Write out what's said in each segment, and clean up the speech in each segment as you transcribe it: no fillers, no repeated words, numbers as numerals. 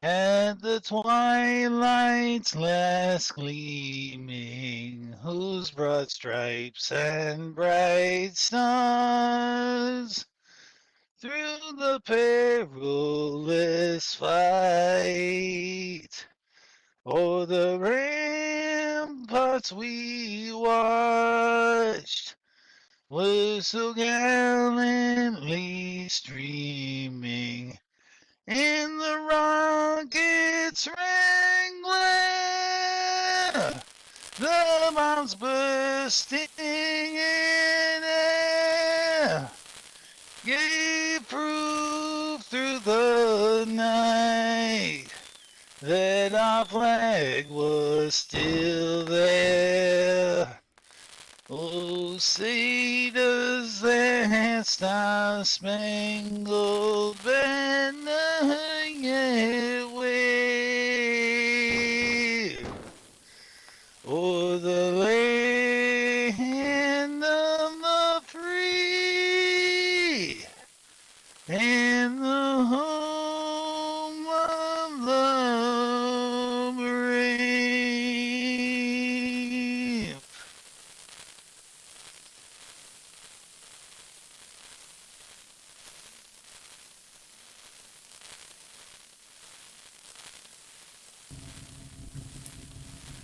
At the twilight's last gleaming, whose broad stripes and bright stars through the perilous fight o'er the ramparts we watched were so gallantly streaming in the rocket's wrangler, the bombs bursting in air gave proof through the night that our flag was still there. Oh, say does that star-spangled banner yet wave o'er the land of the free and the home of the brave.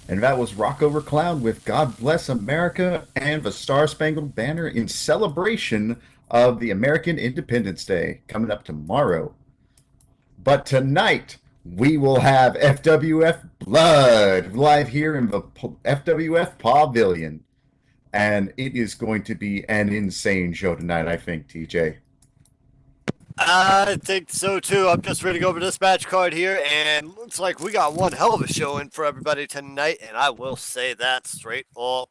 And that was Rock Over Cloud with God Bless America and the Star Spangled Banner in celebration of the American Independence Day coming up tomorrow. But tonight, we will have FWF Blood live here in the FWF Pavilion. And it is going to be an insane show tonight, I think, TJ. I think so too. I'm just reading over this match card here, and looks like we got one hell of a showing for everybody tonight, and I will say that straight up.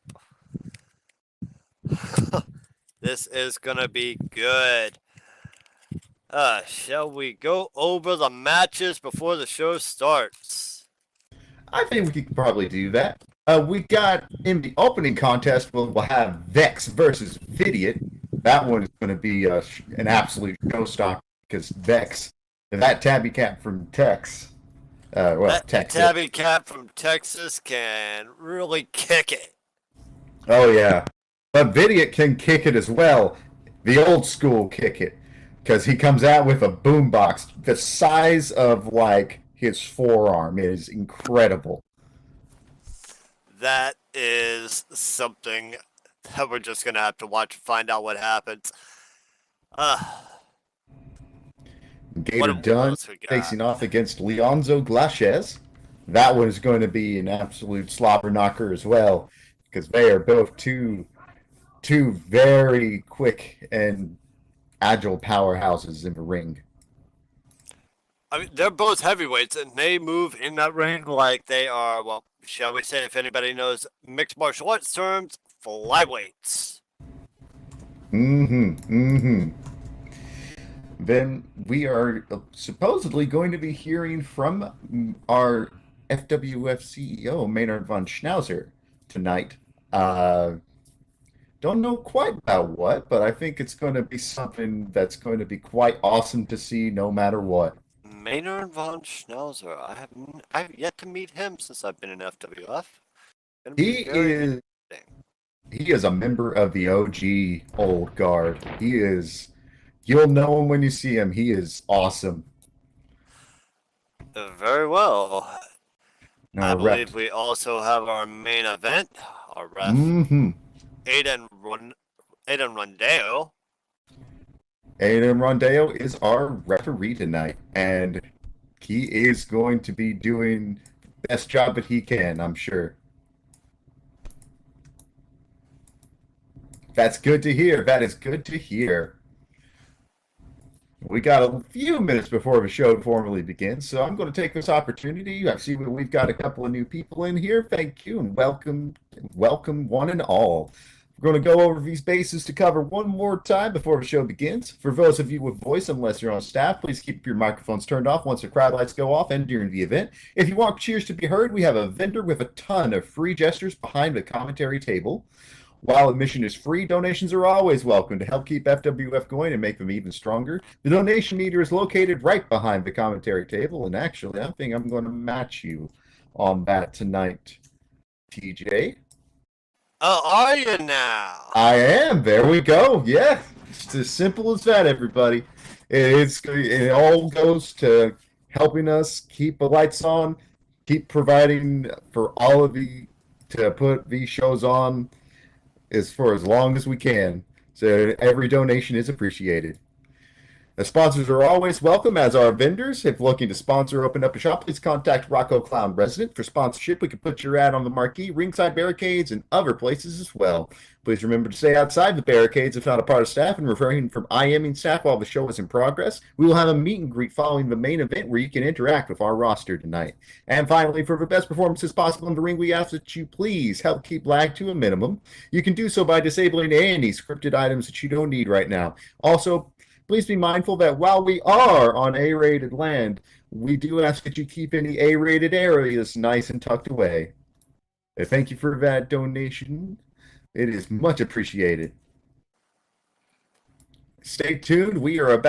This is gonna be good. Shall we go over the matches before the show starts? I think we could probably do that. We got in the opening contest, we'll have Vex versus Vidiot. That one is going to be an absolute showstopper because Vex, that tabby cat from Texas, Texas. Tabby cat from Texas can really kick it. Oh yeah, but Vidiot can kick it as well. The old school kick it, because he comes out with a boombox the size of like his forearm. It is incredible. That is something that we're just gonna have to watch and find out what happens. Gator Dunn facing off against Leonzo Glaches. That one is going to be an absolute slobber knocker as well, because they are both two very quick and agile powerhouses in the ring. I mean, they're both heavyweights, and they move in that ring like they are, well, shall we say, if anybody knows mixed martial arts terms, flyweights. Then we are supposedly going to be hearing from our FWF CEO, Maynard von Schnauzer, tonight. Don't know quite about what, but I think it's going to be something that's going to be quite awesome to see no matter what. Maynard von Schnauzer. I've yet to meet him since I've been in FWF. He is a member of the OG old guard. You'll know him when you see him. He is awesome. Very well. I believe we also have our main event, our ref, Aiden Rondeo. Aiden Rondeo is our referee tonight, and he is going to be doing the best job that he can, I'm sure. That's good to hear. That is good to hear. We got a few minutes before the show formally begins, so I'm going to take this opportunity. I see we've got a couple of new people in here. Thank you, and welcome one and all. We're going to go over these bases to cover one more time before the show begins. For those of you with voice, unless you're on staff, please keep your microphones turned off once the crowd lights go off and during the event. If you want cheers to be heard, we have a vendor with a ton of free gestures behind the commentary table. While admission is free, donations are always welcome to help keep FWF going and make them even stronger. The donation meter is located right behind the commentary table, and actually, I think I'm going to match you on that tonight, TJ. Oh, are you now? I am. There we go. Yeah, it's as simple as that, everybody. It all goes to helping us keep the lights on, keep providing for all of you to put these shows on for as long as we can. So every donation is appreciated. The sponsors are always welcome, as are vendors. If looking to sponsor, open up a shop, please contact Rocco Clown Resident for sponsorship. We can put your ad on the marquee, ringside barricades, and other places as well. Please remember to stay outside the barricades if not a part of staff and refrain from IMing staff while the show is in progress. We will have a meet and greet following the main event where you can interact with our roster tonight. And finally, for the best performances possible in the ring, we ask that you please help keep lag to a minimum. You can do so by disabling any scripted items that you don't need right now. Also, please be mindful that while we are on A-rated land, we do ask that you keep any A-rated areas nice and tucked away. Thank you for that donation. It is much appreciated. Stay tuned. We are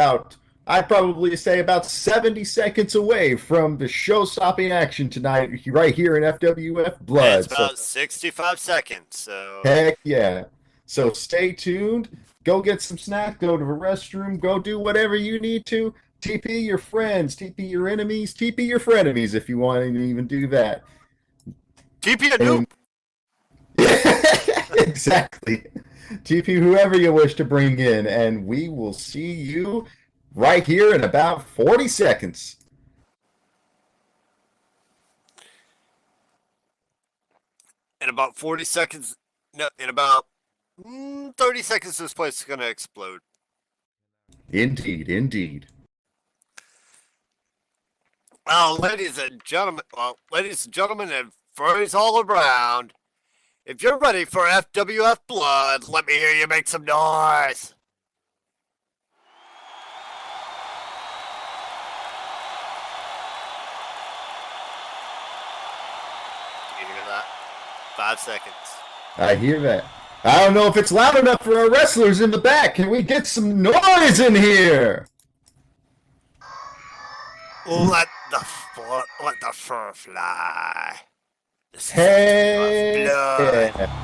I'd probably say about 70 seconds away from the show-stopping action tonight right here in FWF Blood. It's about 65 seconds, so... Heck yeah. So stay tuned. Go get some snacks, go to the restroom, go do whatever you need to. TP your friends, TP your enemies, TP your frenemies if you want to even do that. TP a noob! Yeah, exactly. TP whoever you wish to bring in, and we will see you right here in about 40 seconds. In about 40 seconds, no, in about 30 seconds, this place is going to explode. Indeed, indeed. Well, ladies and gentlemen, and furries all around, if you're ready for FWF Blood, let me hear you make some noise. Can you hear that? 5 seconds. I hear that. I don't know if it's loud enough for our wrestlers in the back. Can we get some noise in here? Let the fur fly. This is Hey. FWF Blood. Yeah.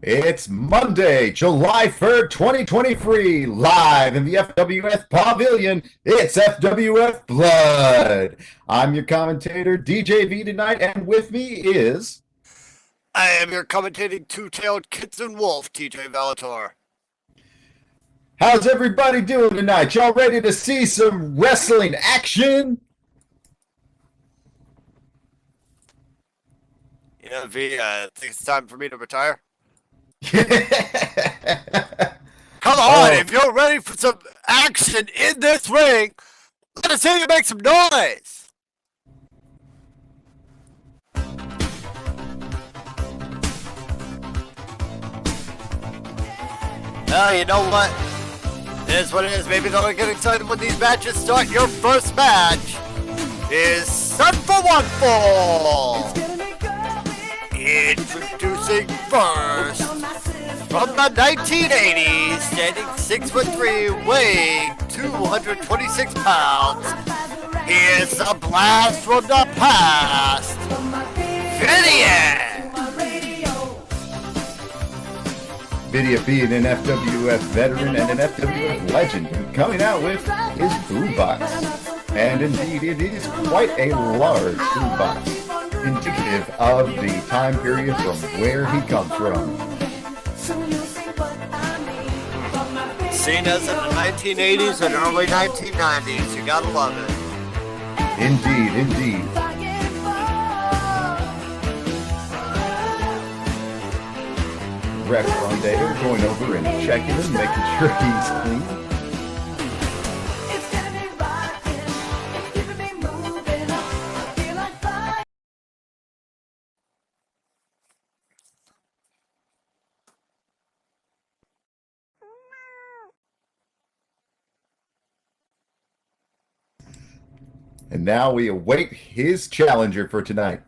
It's Monday, July 3rd, 2023, live in the FWF Pavilion. It's FWF Blood. I'm your commentator, DJ V tonight, and with me is... I am your commentating two-tailed Kitson Wolf, TJ Valator. How's everybody doing tonight? Y'all ready to see some wrestling action? Yeah, V, I think it's time for me to retire. Come on, if you're ready for some action in this ring, let us hear you make some noise. Well, you know what? It is what it is. Maybe don't get excited when these matches start. Your first match is Set for One Fall. Introducing first, from the 1980s, standing 6'3", weighing 226 pounds. Here's a blast from the past, Vidian! Vidia being an FWF veteran and an FWF legend, coming out with his boombox. And indeed, it is quite a large boombox, indicative of the time period from where he comes from. Seen as in the 1980s and early 1990s, you gotta love it. Indeed, indeed. Ref Rondeo going over and checking him, making sure he's clean. And now we await his challenger for tonight.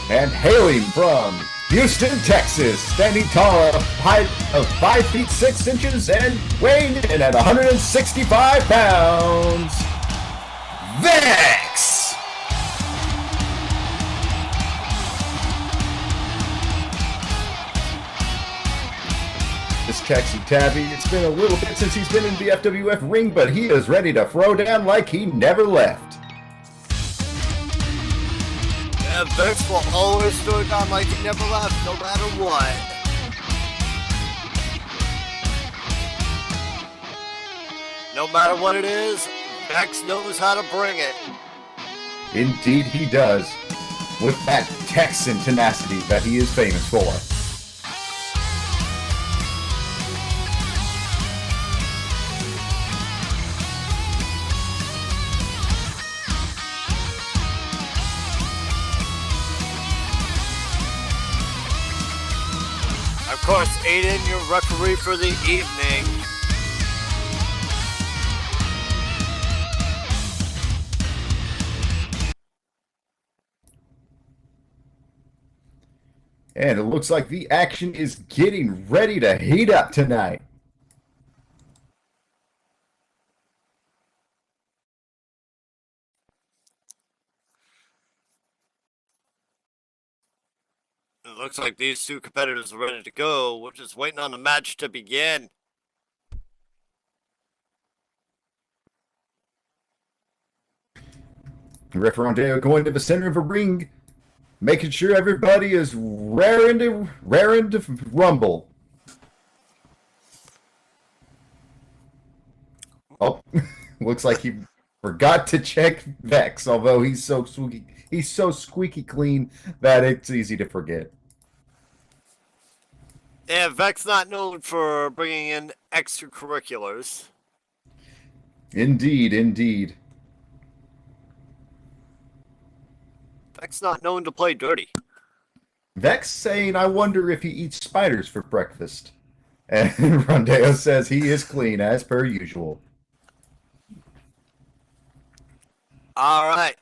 And hailing from Houston, Texas, standing tall, height of 5 feet 6 inches and weighing in at 165 pounds, Vex! This Texan Tabby, it's been a little bit since he's been in the FWF ring, but he is ready to throw down like he never left. Yeah, Vex will always throw down like he never left, no matter what. No matter what it is, Vex knows how to bring it. Indeed he does, with that Texan tenacity that he is famous for. Of course, Aiden, your referee for the evening. And it looks like the action is getting ready to heat up tonight. It looks like these two competitors are ready to go. We're just waiting on the match to begin. Ref Rondeo going to the center of the ring, making sure everybody is raring to rumble. Oh, looks like he forgot to check Vex, although he's so squeaky clean that it's easy to forget. Yeah, Vex not known for bringing in extracurriculars. Indeed, indeed. Vex not known to play dirty. Vex saying, I wonder if he eats spiders for breakfast. And Rondeo says he is clean as per usual. All right.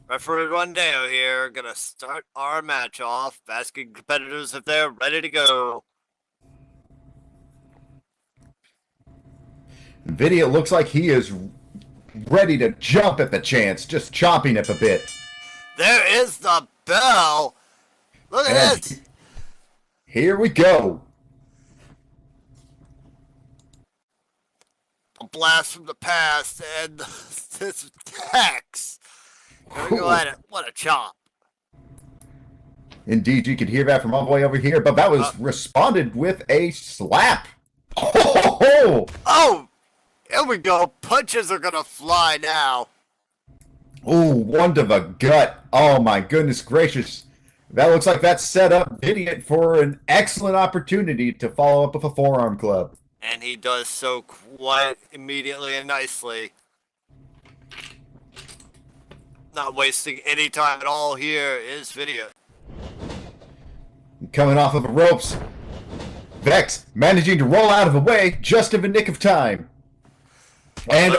Referee Rondeo here, gonna start our match off, asking competitors if they're ready to go. Vidia looks like he is ready to jump at the chance, just chomping at the bit. There is the bell. Look at And this. here we go. A blast from the past, and this Vex. Here we go at it. What a chop. Indeed, you can hear that from all the way over here, but that was responded with a slap. Oh, Oh, here we go. Punches are gonna fly now. oh, one to the gut. Oh my goodness gracious. That looks like that set up Vidia for an excellent opportunity to follow up with a forearm club. And he does so quite immediately and nicely. Not wasting any time at all here is Video. Coming off of the ropes, Vex managing to roll out of the way just in the nick of time. And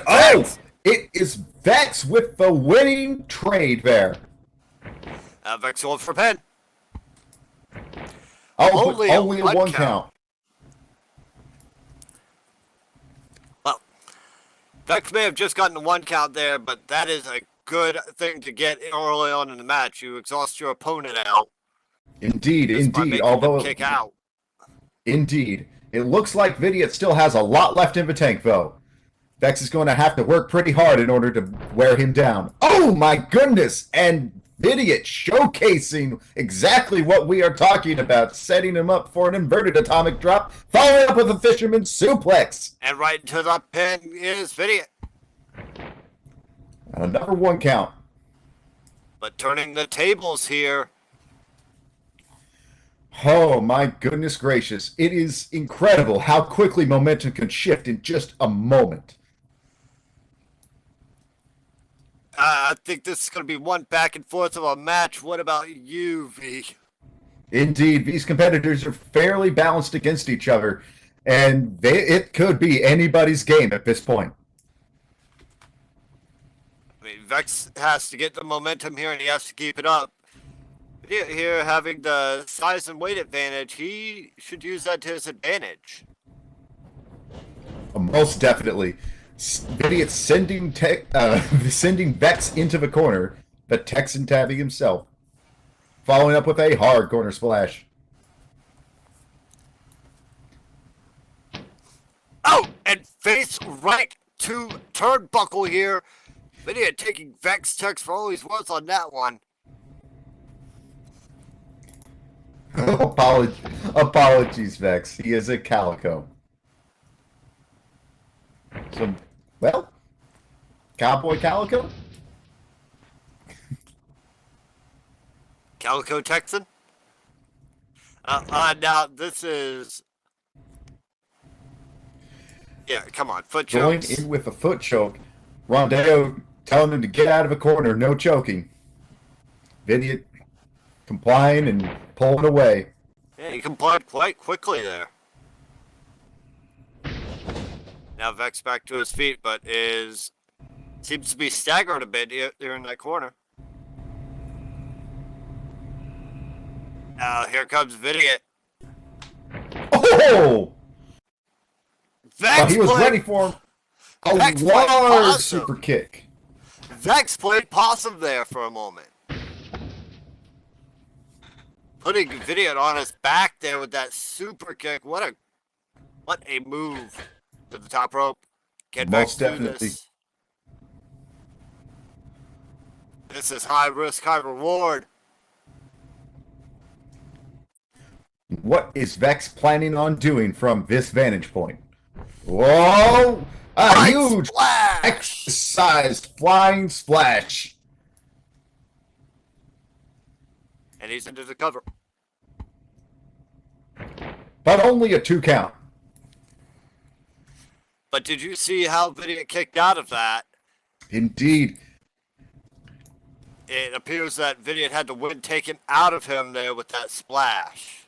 it is Vex with the winning trade there. Vex going for pin. Oh, only a one count. Well, Vex may have just gotten a 1 count there, but that is a good thing to get early on in the match. You exhaust your opponent out. Indeed. Although kick out. Indeed. It looks like Vidiot still has a lot left in the tank, though. Vex is going to have to work pretty hard in order to wear him down. Oh, my goodness! And Vidiot showcasing exactly what we are talking about, setting him up for an inverted atomic drop, following up with a fisherman's suplex. And right into the pin is Vidiot. Another 1 count. But turning the tables here. Oh, my goodness gracious. It is incredible how quickly momentum can shift in just a moment. I think this is going to be one back and forth of a match. What about you, V? Indeed, these competitors are fairly balanced against each other, and it could be anybody's game at this point. I mean, Vex has to get the momentum here, and he has to keep it up. Here, having the size and weight advantage, he should use that to his advantage. Most definitely. Vidiot sending Vex into the corner, but Texan tabbing himself. Following up with a hard corner splash. Oh, and face right to turnbuckle here. Vidiot taking Vex Tex for all he's worth on that one. Apologies, Vex. He is a calico. So, well, Cowboy Calico? Calico Texan? Now this is... Yeah, come on, foot Going chokes. in with a foot choke. Rondeo telling him to get out of a corner, no choking. Vidiot complying and pulling away. Yeah, he complied quite quickly there. Now Vex back to his feet, but seems to be staggered a bit here in that corner. Now here comes Vidiot. Oh! Vex He was ready for a Vex large super kick. Vex played possum there for a moment. Putting Vidiot on his back there with that super kick. What a move to the top rope. Can Vex do this? This is high risk, high reward. What is Vex planning on doing from this vantage point? Whoa! A huge splash! exercised flying splash. And he's into the cover. But only a 2 count. But did you see how Vidiot kicked out of that? Indeed. It appears that Vidiot had the wind taken out of him there with that splash.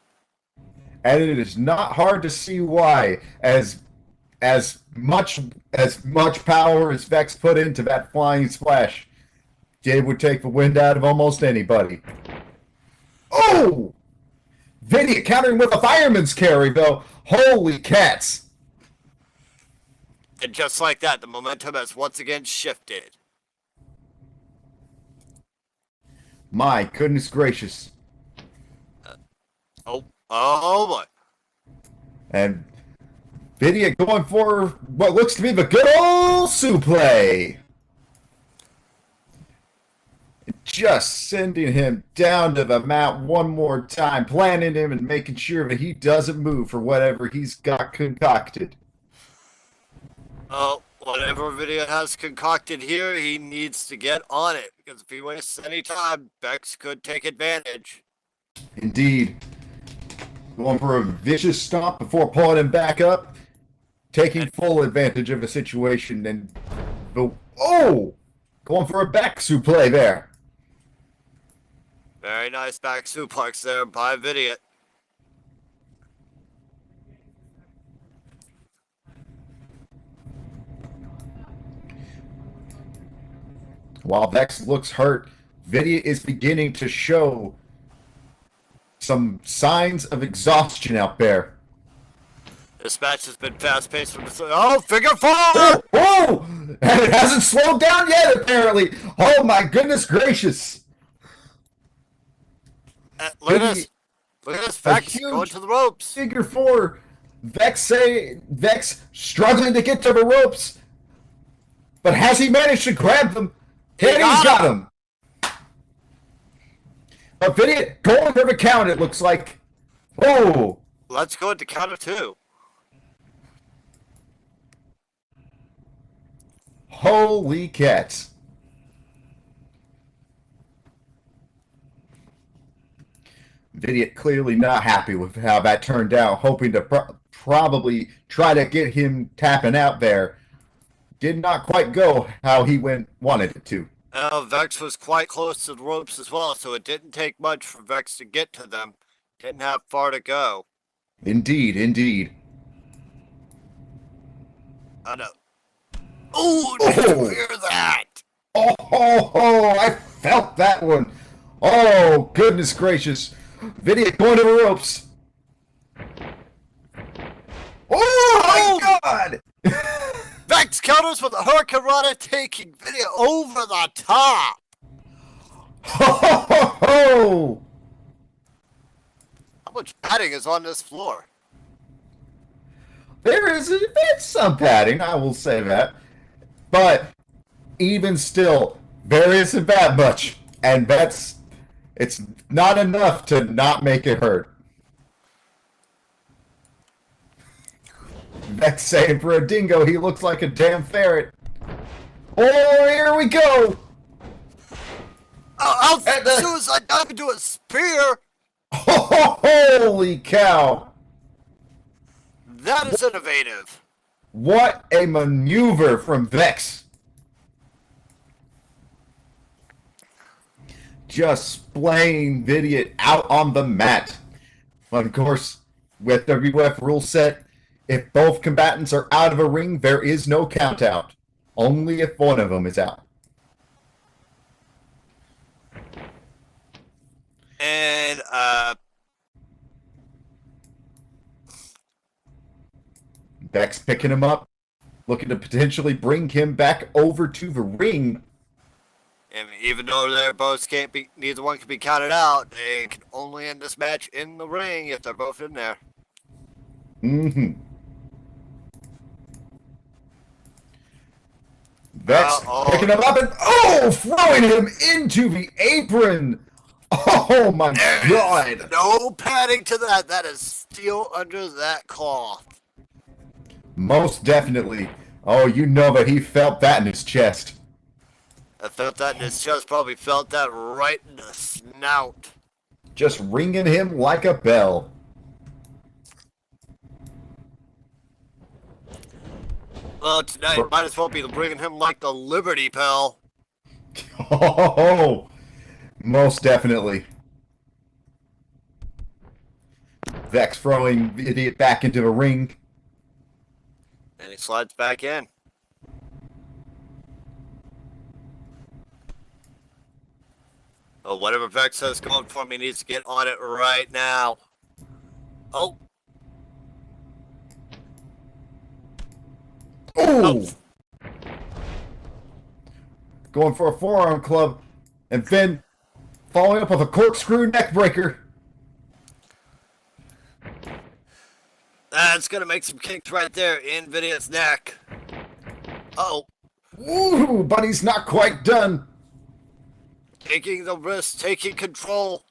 And it is not hard to see why, as much power as Vex put into that flying splash, it would take the wind out of almost anybody. Oh! Vidiot countering with a fireman's carry, though. Holy cats! And just like that, the momentum has once again shifted. My goodness gracious. Oh boy. And Vidiot going for what looks to be the good old suplex. Just sending him down to the mat one more time, planning him and making sure that he doesn't move for whatever he's got concocted. Oh, whatever Vidiot has concocted here, he needs to get on it. Because if he wastes any time, Vex could take advantage. Indeed. Going for a vicious stomp before pulling him back up. taking full advantage of the situation and going for a back suplex there. Very nice back suplex there by Vidiot. While Vex looks hurt, Vidiot is beginning to show some signs of exhaustion out there. This match has been fast-paced from the start. Oh, figure four! Oh! And it hasn't slowed down yet, apparently. Oh, my goodness gracious. Look at this. Look at this. Vex going to the ropes. Figure four. Vex struggling to get to the ropes. But has he managed to grab them? He's got him. But Vidiot going for the count, it looks like. Oh! Let's go into counter two. Holy cats. Vidiot clearly not happy with how that turned out, hoping to probably try to get him tapping out there. Did not quite go how he wanted it to. Vex was quite close to the ropes as well, so it didn't take much for Vex to get to them. Didn't have far to go. Indeed, indeed. I know. Ooh, did you hear that? Oh, I felt that one. Oh, goodness gracious. Vidiot going to the ropes. Oh, my God! Vex counters with a Hurricanrana, taking Vidiot over the top. Ho! How much padding is on this floor? There's some padding, I will say that. But even still, there isn't that much. And it's not enough to not make it hurt. Vex saying for a dingo, he looks like a damn ferret. Oh, here we go! Suicide dive into a spear! Holy cow! That is innovative. What a maneuver from Vex. Just splaying Vidiot out on the mat. But of course, with WF rule set, if both combatants are out of a ring, there is no count out. Only if one of them is out. And, Vex picking him up, looking to potentially bring him back over to the ring. and even though neither one can be counted out, they can only end this match in the ring if they're both in there. Mm-hmm. Vex picking him up and throwing him into the apron. Oh my God! No padding to that. That is steel under that cloth. Most definitely. Oh, you know that he felt that in his chest. I felt that in his chest. Probably felt that right in the snout. Just ringing him like a bell. Well, tonight might as well be bringing him like the Liberty Bell. Oh, most definitely. Vex throwing the idiot back into the ring. And he slides back in. Oh, whatever Vex has going for me needs to get on it right now. Oh. Ooh! Going for a forearm club, and then following up with a corkscrew neck breaker. That's gonna make some kicks right there in Vidiot's neck. Uh-oh. Ooh, but he's not quite done. Taking the risk, taking control.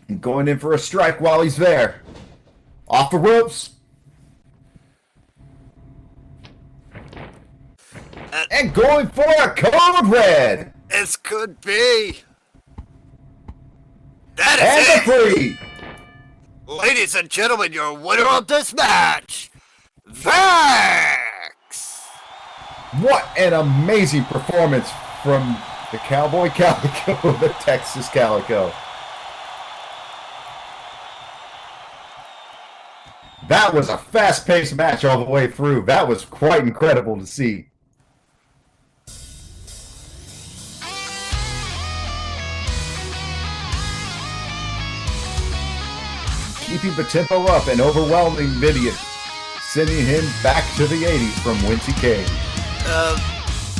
And going in for a strike while he's there. Off the ropes. And going for a code red. This could be. That And is the it. free. Ladies and gentlemen, your winner of this match, Vex! What an amazing performance from the Cowboy Calico, the Texas Calico. That was a fast-paced match all the way through. That was quite incredible to see. Keeping the tempo up and overwhelming Vidiot, sending him back to the 80s from whence he came.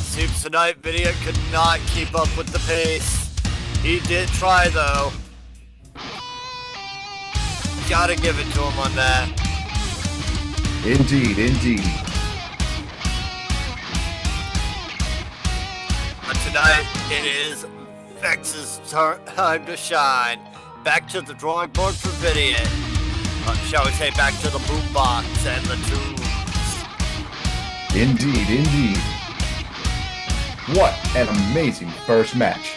Seems tonight Vidiot could not keep up with the pace. He did try though. Gotta give it to him on that. Indeed, indeed. But tonight it is Vex's time to shine. Back to the drawing board for Vidiot. Shall we say back to the boombox and the tunes. Indeed, indeed. What an amazing first match.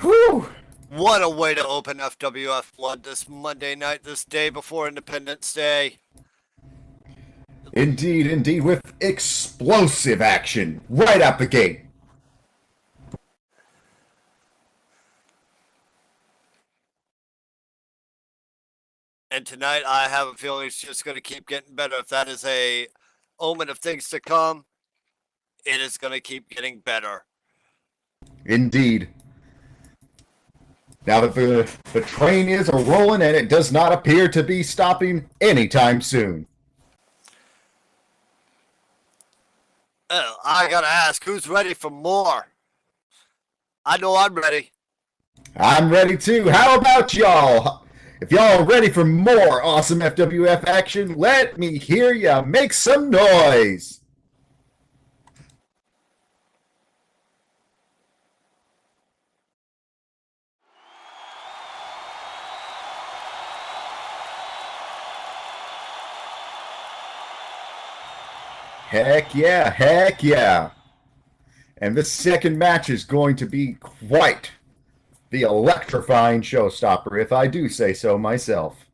Whew! What a way to open FWF Blood this Monday night, this day before Independence Day. Indeed, indeed, with explosive action right out the gate. And tonight I have a feeling it's just going to keep getting better. If that is a omen of things to come, it is going to keep getting better. Indeed. Now that the train is a-rolling and it does not appear to be stopping anytime soon. I gotta ask, who's ready for more? I know I'm ready. I'm ready too. How about y'all? If y'all are ready for more awesome FWF action, let me hear ya make some noise. Heck yeah, heck yeah. And this second match is going to be quite the electrifying showstopper, if I do say so myself.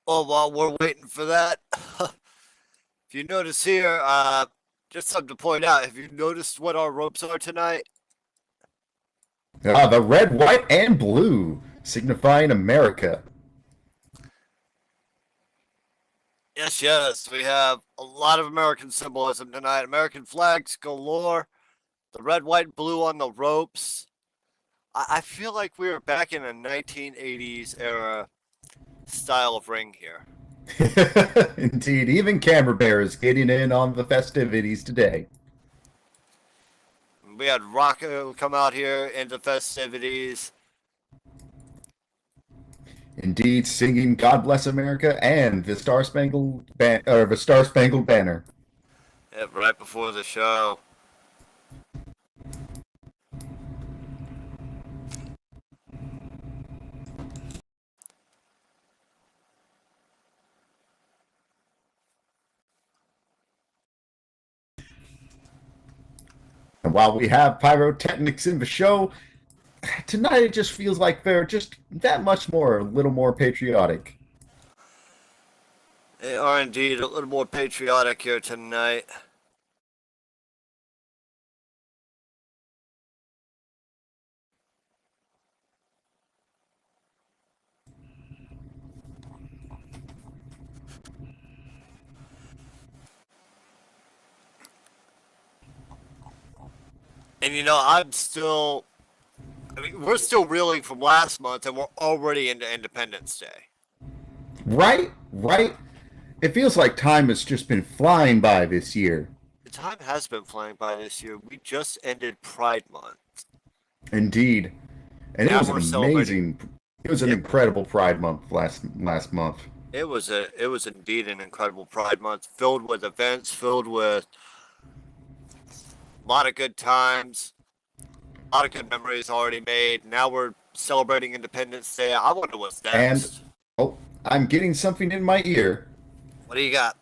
Well, while we're waiting for that, if you notice here, just something to point out, have you noticed what our ropes are tonight? The red, white, and blue, signifying America. Yes, yes, we have a lot of American symbolism tonight. American flags galore, the red, white, blue on the ropes. I feel like we are back in a 1980s era style of ring here. Indeed, even Camera Bear is getting in on the festivities today. We had Rocco come out here into festivities. Indeed, singing "God Bless America" and the Star Spangled Banner. Yeah, right before the show. And while we have pyrotechnics in the show, tonight it just feels like they're just that much more, a little more patriotic. They are indeed a little more patriotic here tonight. And you know, I mean, we're still reeling from last month and we're already into Independence Day. Right? Right? It feels like time has just been flying by this year. The time has been flying by this year. We just ended Pride Month. Indeed. And Now it we're was celebrating. amazing. It was an incredible Pride Month last month. it was indeed an incredible Pride Month, filled with events, filled with a lot of good times, a lot of good memories already made. Now we're celebrating Independence Day. I wonder what's And next. oh, I'm getting something in my ear. What do you got?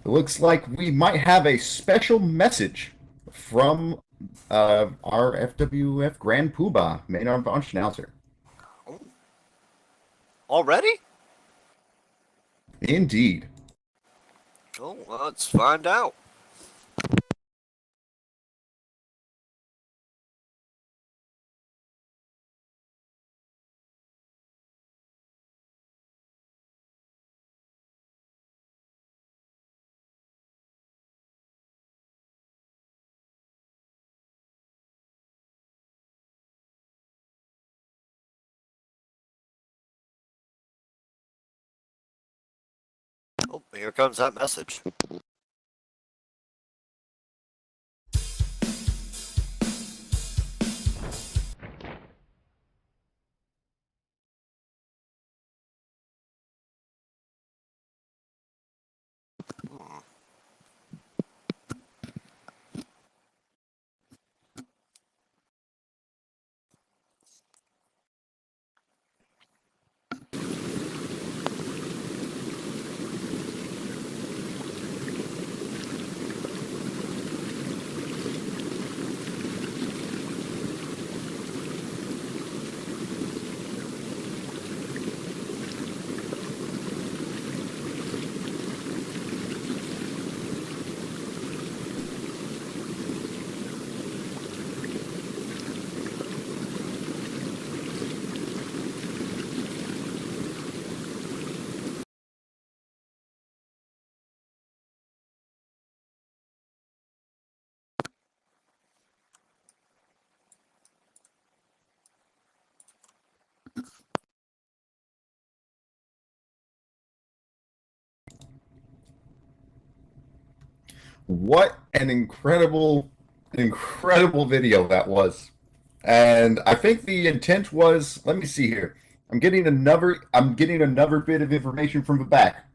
It looks like we might have a special message from our FWF Grand Poobah, main Schnauzer. Already? Indeed. Oh, well, let's find out. Oh, here comes that message. What an incredible video that was. And I think the intent was, let me see here. I'm getting another bit of information from the back.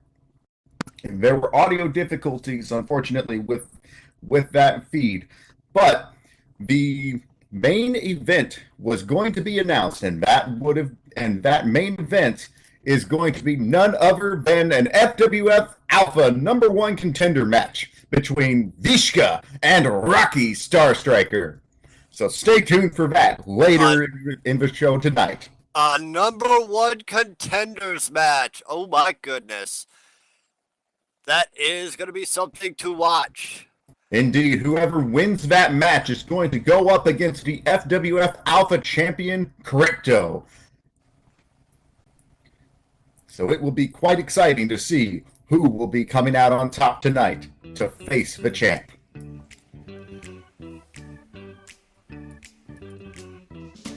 And there were audio difficulties, unfortunately, with that feed. But the main event was going to be announced, and that main event is going to be none other than an FWF Alpha #1 contender match between Vishka and Rocky Star Striker. So stay tuned for that later in the show tonight. A #1 contenders match. Oh my goodness. That is going to be something to watch. Indeed, whoever wins that match is going to go up against the FWF Alpha champion, Crypto. So it will be quite exciting to see who will be coming out on top tonight to face the champ.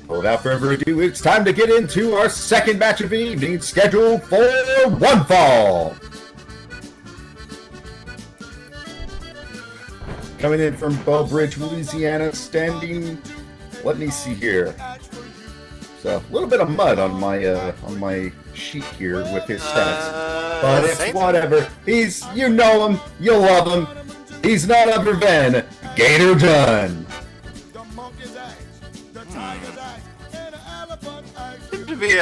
Without further ado, it's time to get into our second match of the evening, scheduled for one fall. Coming in from Bow Bridge, Louisiana, standing. Let me see here. So a little bit of mud on my sheet here with his stats, but it's whatever. You know him, you love him. He's none other than Gator Dunn. Seems to be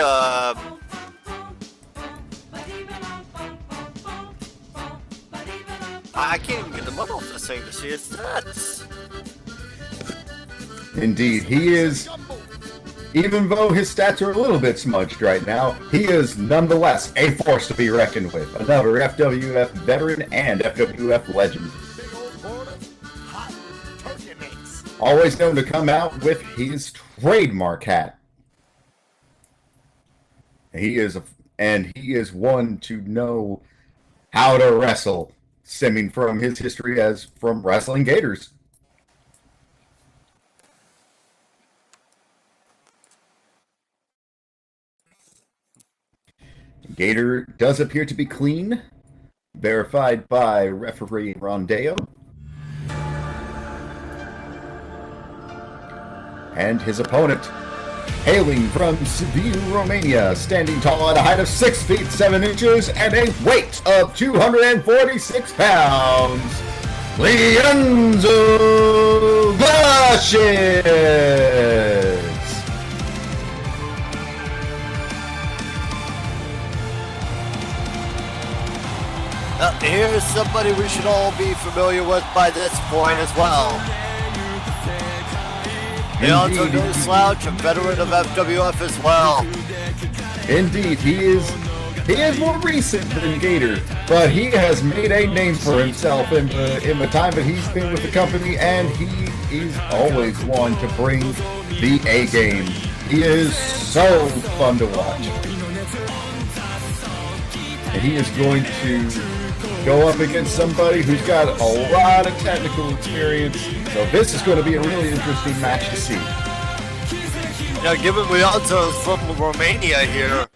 I can't even get the mud off this thing to see his stats. Indeed, he is. Even though his stats are a little bit smudged right now, he is nonetheless a force to be reckoned with. Another FWF veteran and FWF legend. Always known to come out with his trademark hat. He is one to know how to wrestle, stemming from his history as from wrestling Gators. Gator does appear to be clean, verified by referee Rondeo. And his opponent, Hailing from Sibiu, Romania, standing tall at a height of 6 feet 7 inches and a weight of 246 pounds, Leonzo Glashes! Here's somebody we should all be familiar with by this point as well. Leonzo no slouch, a veteran of FWF as well. Indeed, he is more recent than Gator, but he has made a name for himself in the time that he's been with the company, and he is always one to bring the A game. He is so fun to watch. And he is going to go up against somebody who's got a lot of technical experience, so this is going to be a really interesting match to see. Now, given Leonzo is from Romania here,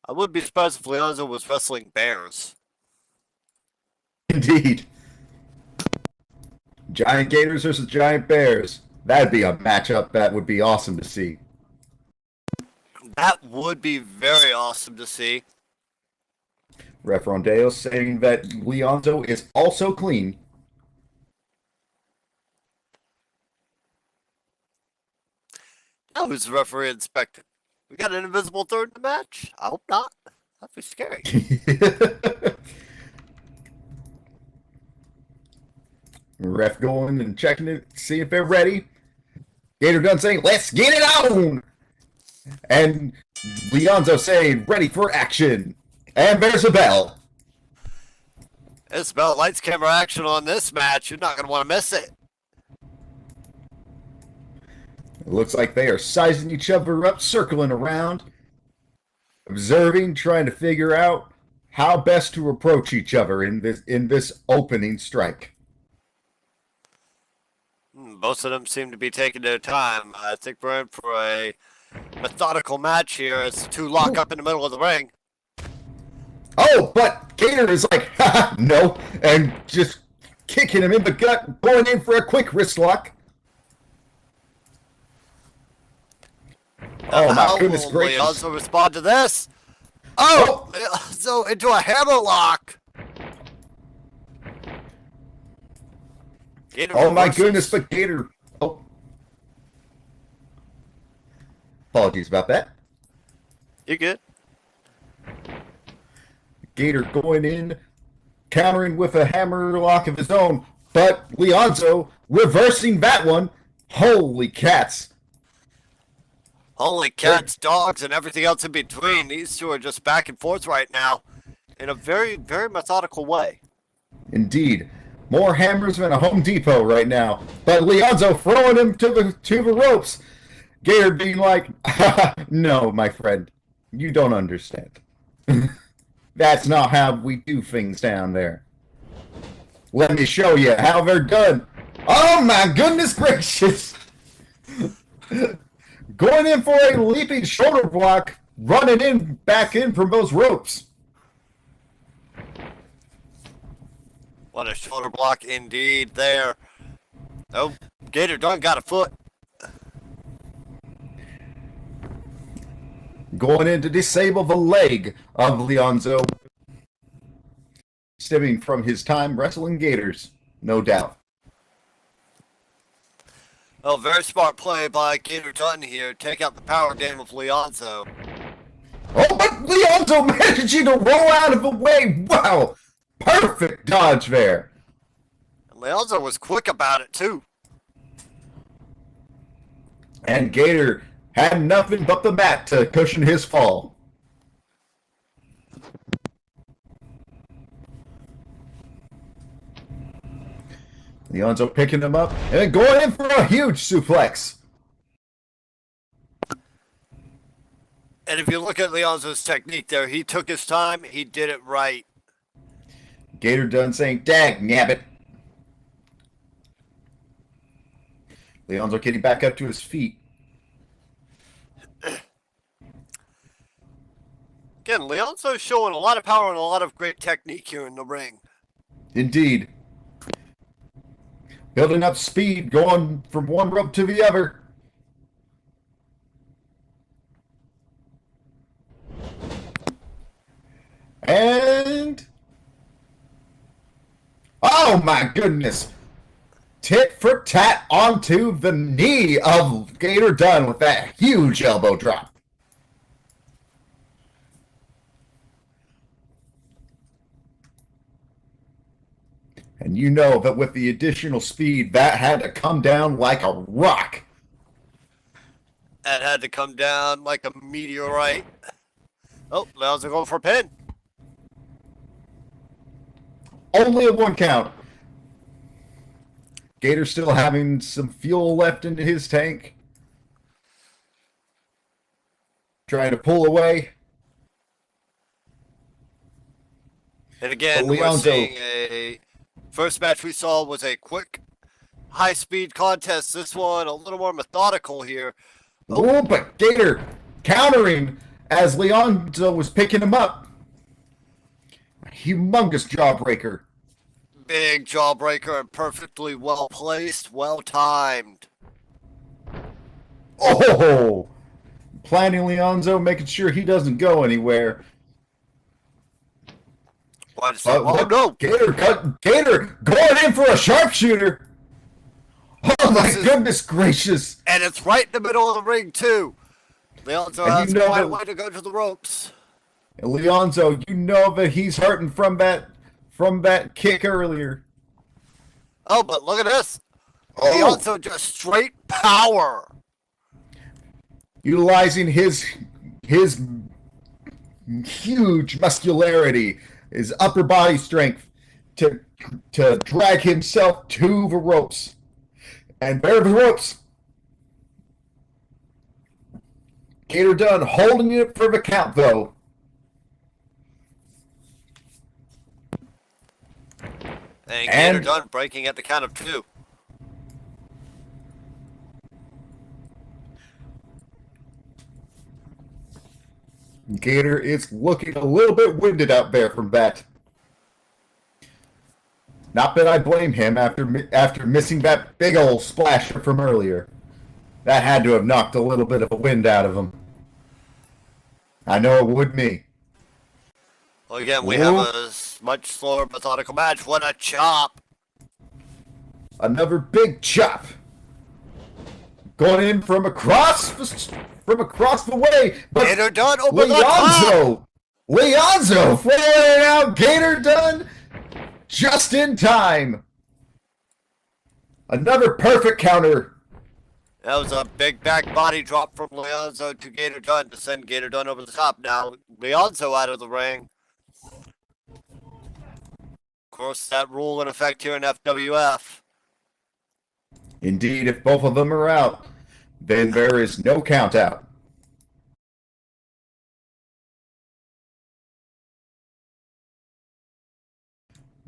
I wouldn't be surprised if Leonzo was wrestling bears. Indeed. Giant Gators versus Giant Bears. That'd be a matchup that would be awesome to see. That would be very awesome to see. Ref Rondeo saying that Leonzo is also clean. Now who's the referee inspecting? We got an invisible third in the match? I hope not. That'd be scary. Ref going and checking it, see if they're ready. Gator done saying, let's get it on! And Leonzo saying, ready for action. And there's a bell. It's about lights, camera, action on this match. You're not going to want to miss it. It looks like they are sizing each other up, circling around, observing, trying to figure out how best to approach each other in this opening strike. Both of them seem to be taking their time. I think we're in for a methodical match here as the two lock up in the middle of the ring. Oh, but Gator is like, haha, no, and just kicking him in the gut, going in for a quick wrist lock. Oh my goodness gracious. How will Leonzo respond to this? Oh! So into a hammer lock. Gator Oh my reverses. goodness, but Gator. Oh. Apologies about that. You good? Gator going in, countering with a hammer lock of his own, but Leonzo reversing that one. Holy cats. Holy cats, dogs, and everything else in between. These two are just back and forth right now in a very, very methodical way. Indeed. More hammers than a Home Depot right now. But Leonzo throwing him to the ropes. Gator being like, no, my friend, you don't understand. That's not how we do things down there. Let me show you how they're done. Oh my goodness gracious! Going in for a leaping shoulder block, running back in from those ropes. What a shoulder block indeed there. Oh, Gator done got a foot. Going in to disable the leg of Leonzo. Stemming from his time wrestling Gators, no doubt. Oh, very smart play by Gator Dunn here. Take out the power game of Leonzo. Oh, but Leonzo managing to roll out of the way. Wow. Perfect dodge there. And Leonzo was quick about it, too. And Gator had nothing but the mat to cushion his fall. Leonzo picking him up and going in for a huge suplex. And if you look at Leonzo's technique there, he took his time. He did it right. Gator done saying, dag nabbit. Leonzo getting back up to his feet. Again, Leonzo's showing a lot of power and a lot of great technique here in the ring. Indeed. Building up speed, going from one rope to the other. Oh my goodness. Tit for tat onto the knee of Gator Dunn with that huge elbow drop. And you know that with the additional speed, that had to come down like a rock. That had to come down like a meteorite. Oh, Leon's going for a pin. Only a 1 count. Gator still having some fuel left in his tank. Trying to pull away. And again, we're seeing a... First match we saw was a quick, high-speed contest. This one a little more methodical here. Oh, but Gator countering as Leonzo was picking him up. A humongous jawbreaker. Big jawbreaker and perfectly well placed, well timed. Oh! Planning Leonzo, making sure he doesn't go anywhere. Oh no! Gator going in for a sharpshooter. Oh my goodness gracious! And it's right in the middle of the ring too. Leonzo has quite a way to go to the ropes. Leonzo, you know that he's hurting from that kick earlier. Oh, but look at this. Oh. Leonzo just straight power. Utilizing his huge muscularity, his upper body strength to drag himself to the ropes. And there are the ropes. Gator Dunn holding it for the count, though. And Gator Dunn breaking at the count of 2. Gator is looking a little bit winded out there from that. Not that I blame him after missing that big old splasher from earlier. That had to have knocked a little bit of a wind out of him. I know it would me. Well, again, we have a much slower, methodical match. What a chop! Another big chop. Going in from across the way. But Gator Dunn over the top. Leonzo flaring out. Gator Dunn just in time. Another perfect counter. That was a big back body drop from Leonzo to Gator Dunn to send Gator Dunn over the top. Now Leonzo out of the ring. Of course, that rule in effect here in FWF. Indeed, if both of them are out, then there is no count out.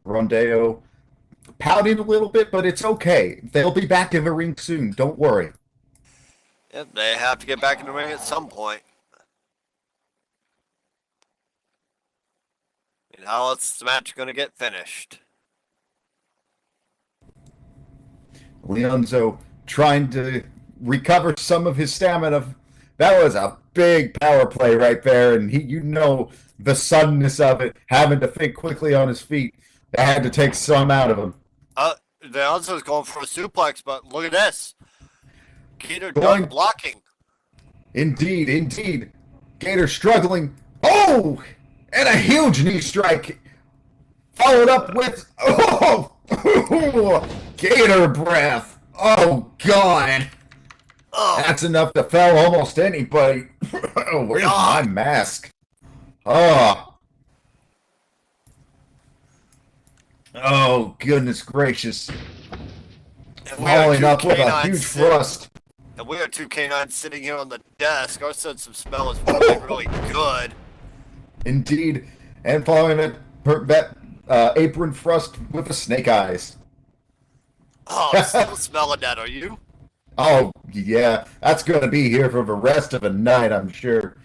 Rondeo pouting a little bit, but it's okay. They'll be back in the ring soon. Don't worry. Yep, they have to get back in the ring at some point. And how else is the match going to get finished? Leonzo trying to recover some of his stamina. That was a big power play right there, and you know the suddenness of it, having to think quickly on his feet. That had to take some out of him. Leonzo's going for a suplex, but look at this. Gator Dunn blocking. Indeed. Gator struggling. Oh! And a huge knee strike. Followed up with... Oh! Gator breath. Oh, God. Oh. That's enough to fell almost anybody. Where's my mask? Oh. Oh, goodness gracious. Following up with a huge thrust. And we are 2 canines sitting here on the desk. Our sense of smell is really, really good. Indeed. And following that apron thrust with the snake eyes. Oh, I'm still smelling that, are you? Oh, yeah. That's going to be here for the rest of the night, I'm sure.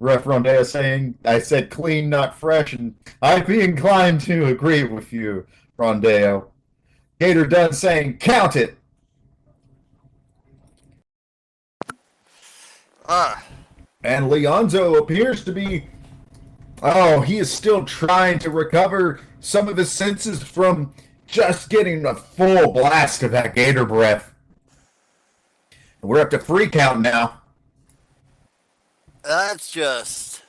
Ref Rondeo saying, I said clean, not fresh, and I'd be inclined to agree with you, Rondeo. Gator Dunn saying, count it. And Leonzo appears to be, he is still trying to recover some of his senses from just getting a full blast of that gator breath. We're up to 3 count now. That's just.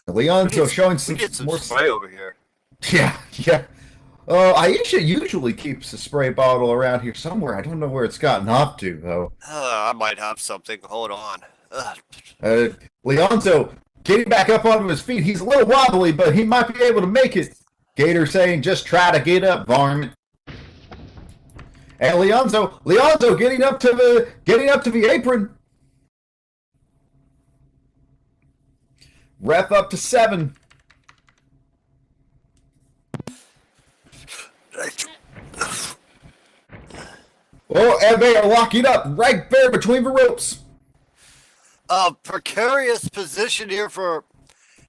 Leonzo showing We some get some more spray over here. Yeah. Aisha usually keeps a spray bottle around here somewhere. I don't know where it's gotten off to, though. I might have something. Hold on. Leonzo getting back up onto his feet. He's a little wobbly, but he might be able to make it. Gator saying, just try to get up, varmint. And Leonzo getting up to the apron. Ref up to 7. Oh, and they are locking up right there between the ropes. A precarious position here for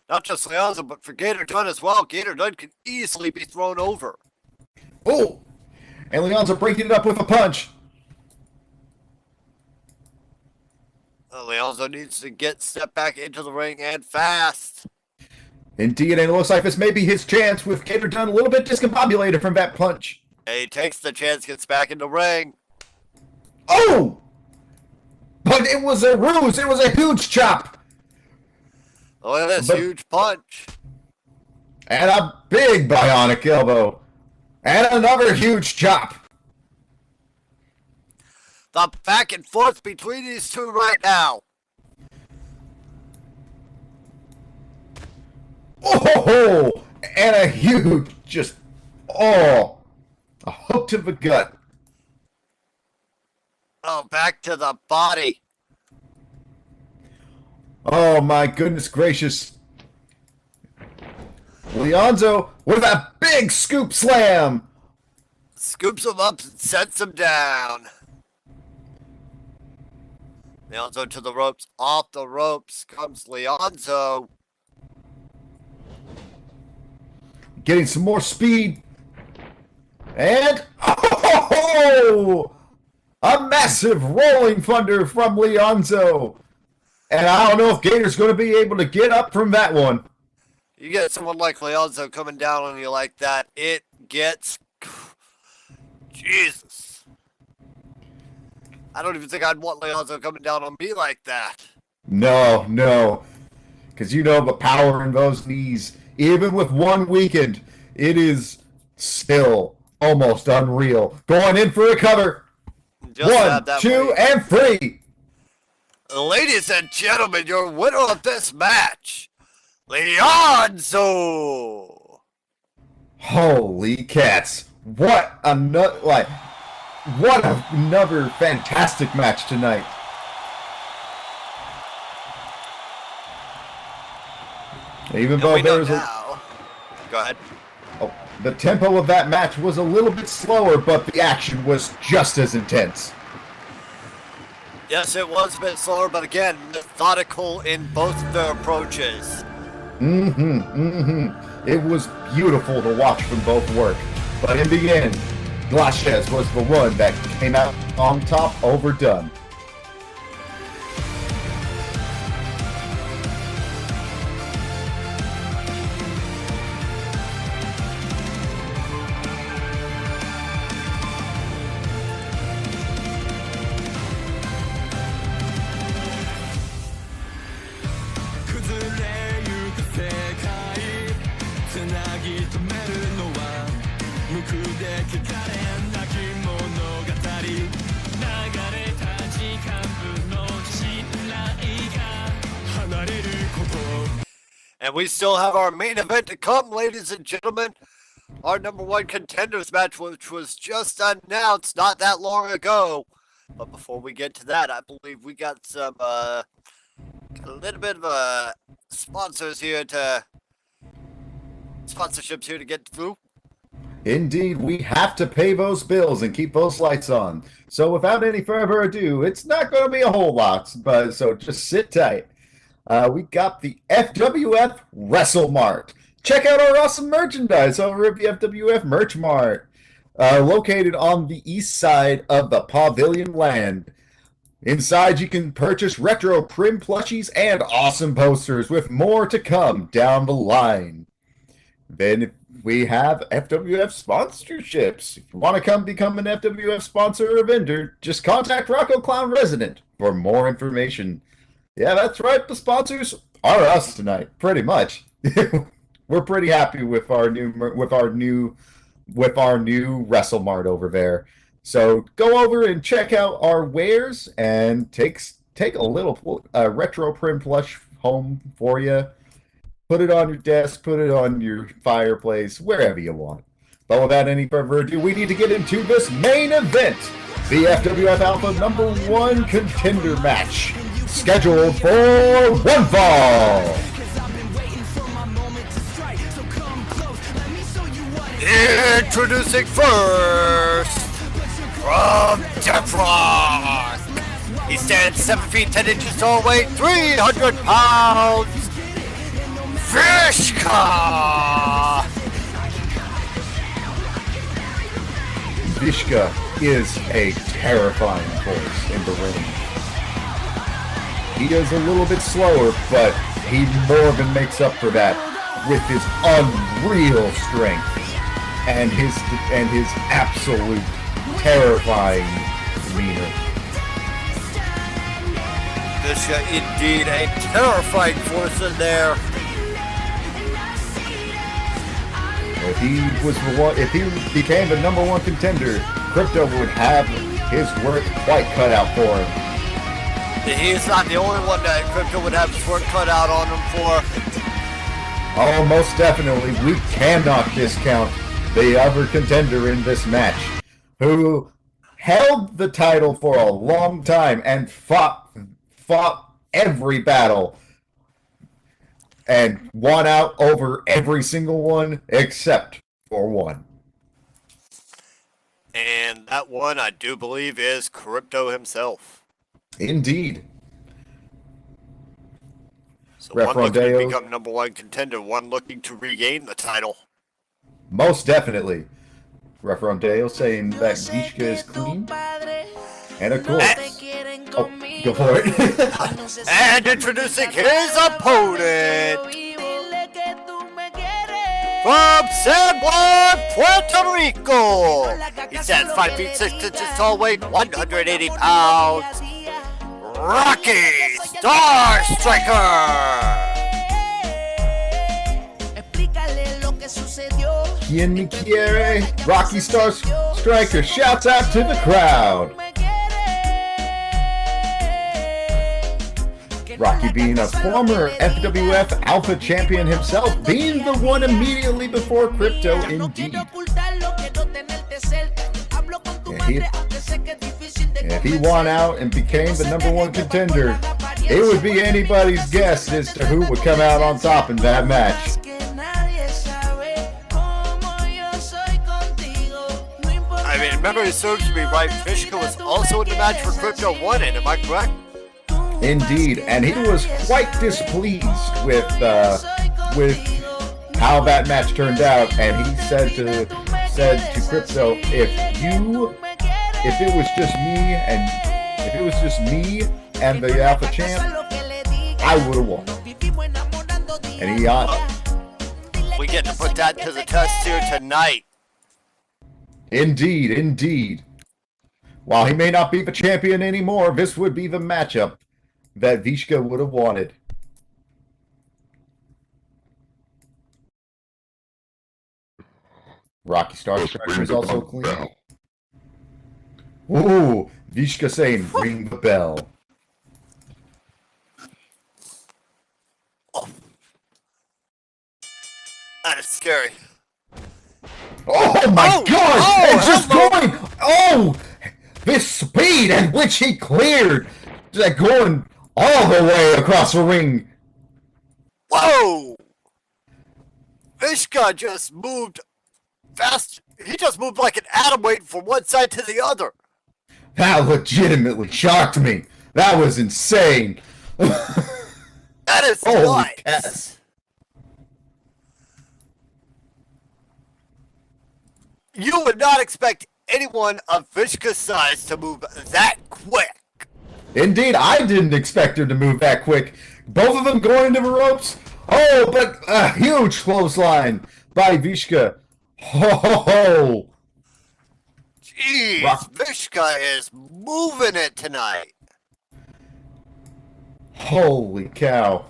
not just Leonzo, but for Gator Dunn as well. Gator Dunn can easily be thrown over. Oh, and Leonzo breaking it up with a punch. Leonzo needs to step back into the ring and fast. Indeed, and it looks like this may be his chance with Gator Dunn a little bit discombobulated from that punch. He takes the chance, gets back in the ring. Oh! But it was a ruse. It was a huge chop. Look at this huge punch. And a big bionic elbow. And another huge chop. The back and forth between these two right now. Oh! And a huge, a hook to the gut. Oh, back to the body. Oh my goodness gracious. Leonzo with a big scoop slam. Scoops him up and sets him down. Leonzo to the ropes. Off the ropes comes Leonzo. Getting some more speed. And a massive rolling thunder from Leonzo. And I don't know if Gator's going to be able to get up from that one. You get someone like Leonzo coming down on you like that, it gets... Jesus. I don't even think I'd want Leonzo coming down on me like that. No. Because you know the power in those knees. Even with one weakened, it is still almost unreal. Going in for a cover. Just 1, 2, and 3. Ladies and gentlemen, your winner of this match, Leonzo. Holy cats. What another fantastic match tonight. Even though there was Go ahead. The tempo of that match was a little bit slower, but the action was just as intense. Yes, it was a bit slower, but again, methodical in both of their approaches. It was beautiful to watch them both work. But in the end, Glacius was the one that came out on top overdone. And we still have our main event to come, ladies and gentlemen. Our number 1 contenders match, which was just announced not that long ago. But before we get to that, I believe we got some, a little bit of sponsorships here to get through. Indeed, we have to pay those bills and keep those lights on. So without any further ado, it's not going to be a whole lot, but so just sit tight. We got the FWF Wrestle Mart. Check out our awesome merchandise over at the FWF Merch Mart, located on the east side of the Pavilion Land. Inside, you can purchase retro prim plushies and awesome posters with more to come down the line. Then, we have FWF sponsorships. If you want to come become an FWF sponsor or vendor, just contact Rocco Clown Resident for more information. Yeah, that's right. The sponsors are us tonight, pretty much. We're pretty happy with our new WrestleMart over there. So go over and check out our wares and take a little retro prim plush home for you. Put it on your desk, put it on your fireplace, wherever you want. But without any further ado, we need to get into this main event, the FWF Alpha #1 contender match, scheduled for one fall. Introducing first, from Death Rock. He stands 7 feet 10 inches tall, weight 300 pounds. Vishka! Vishka is a terrifying force in the ring. He is a little bit slower, but he more than makes up for that with his unreal strength and his absolute terrifying demeanor. Vishka, indeed, a terrifying force in there. If he became the #1 contender, Crypto would have his work quite cut out for him. He's not the only one that Crypto would have his work cut out on him for. Oh, most definitely. We cannot discount the other contender in this match, who held the title for a long time and fought every battle and won out over every single one except for one. And that one, I do believe, is Crypto himself. Indeed. So Ref one looking to Rondeo. become #1 contender, one looking to regain the title. Most definitely. Ref Rondeo saying that Vishka is clean. And of course... Oh, go for it. And introducing his opponent, from San Juan, Puerto Rico. He stands 5 feet 6 inches tall, weight 180 pounds. Rocky Star Striker. Quien me quiere? Rocky Star Striker shouts out to the crowd. Rocky being a former FWF Alpha champion himself, being the one immediately before Crypto, indeed. If he won out and became the #1 contender, it would be anybody's guess as to who would come out on top in that match. I mean, if memory serves me right, Vishka was also in the match for Crypto won it, am I correct? Indeed, and he was quite displeased with how that match turned out, and he said to Crypto, if it was just me and the Alpha champ, I would have won. And he We get to put that to the test here tonight. Indeed. While he may not be the champion anymore, this would be the matchup that Vishka would have wanted. Rocky Star Striker is also clean. Ooh, Vishka saying, ring the bell. Oh. That is scary. Oh my God! It's just going! Oh! This speed at which he cleared! Like going all the way across the ring. Whoa! Vishka just moved fast. He just moved like an atom waiting from one side to the other. That legitimately shocked me. That was insane. That is Holy nuts. cats. You would not expect anyone of Vishka's size to move that quick. Indeed, I didn't expect him to move that quick. Both of them going into the ropes. Oh, but a huge clothesline. by Vishka. Ho ho ho! Jeez, Vishka is moving it tonight. Holy cow.